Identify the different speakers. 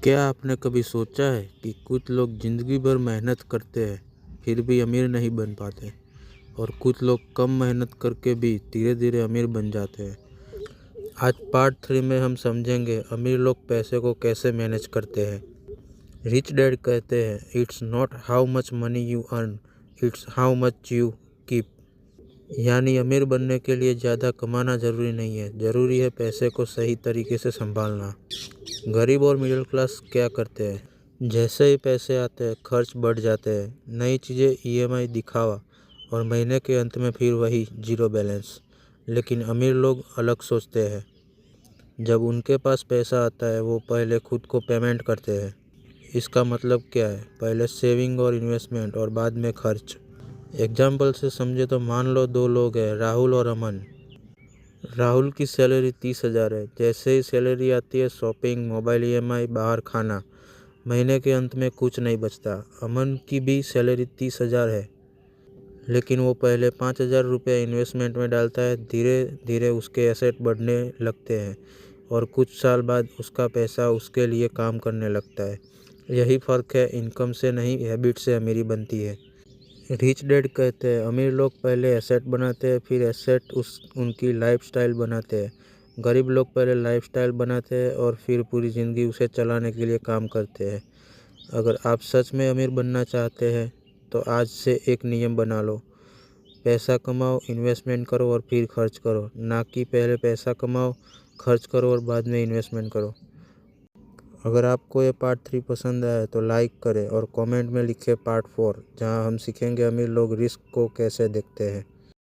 Speaker 1: क्या आपने कभी सोचा है कि कुछ लोग ज़िंदगी भर मेहनत करते हैं फिर भी अमीर नहीं बन पाते, और कुछ लोग कम मेहनत करके भी धीरे धीरे अमीर बन जाते हैं। आज पार्ट 3 में हम समझेंगे अमीर लोग पैसे को कैसे मैनेज करते हैं। रिच डैड कहते हैं, it's not how much money you earn, it's how much you keep. यानी अमीर बनने के लिए ज़्यादा कमाना ज़रूरी नहीं है, ज़रूरी है पैसे को सही तरीके से संभालना। गरीब और मिडिल क्लास क्या करते हैं, जैसे ही पैसे आते हैं खर्च बढ़ जाते हैं, नई चीज़ें, ईएमआई, दिखावा, और महीने के अंत में फिर वही जीरो बैलेंस। लेकिन अमीर लोग अलग सोचते हैं। जब उनके पास पैसा आता है वो पहले खुद को पेमेंट करते हैं। इसका मतलब क्या है? पहले सेविंग और इन्वेस्टमेंट और बाद में खर्च। एग्जाम्पल से समझे तो मान लो दो लोग हैं, राहुल और अमन। राहुल की सैलरी 30,000 है। जैसे ही सैलरी आती है शॉपिंग, मोबाइल ईएमआई, बाहर खाना, महीने के अंत में कुछ नहीं बचता। अमन की भी सैलरी 30,000 है, लेकिन वो पहले 5,000 रुपये इन्वेस्टमेंट में डालता है। धीरे धीरे उसके एसेट बढ़ने लगते हैं और कुछ साल बाद उसका पैसा उसके लिए काम करने लगता है। यही फ़र्क है, इनकम से नहीं हैबिट से अमीरी बनती है। रिच डैड कहते हैं अमीर लोग पहले एसेट बनाते हैं, फिर एसेट उनकी लाइफस्टाइल बनाते हैं। गरीब लोग पहले लाइफस्टाइल बनाते हैं और फिर पूरी ज़िंदगी उसे चलाने के लिए काम करते हैं। अगर आप सच में अमीर बनना चाहते हैं तो आज से एक नियम बना लो, पैसा कमाओ, इन्वेस्टमेंट करो और फिर खर्च करो, ना कि पहले पैसा कमाओ, खर्च करो और बाद में इन्वेस्टमेंट करो। अगर आपको ये पार्ट 3 पसंद आया तो लाइक करें और कमेंट में लिखें पार्ट 4, जहां हम सीखेंगे अमीर लोग रिस्क को कैसे देखते हैं।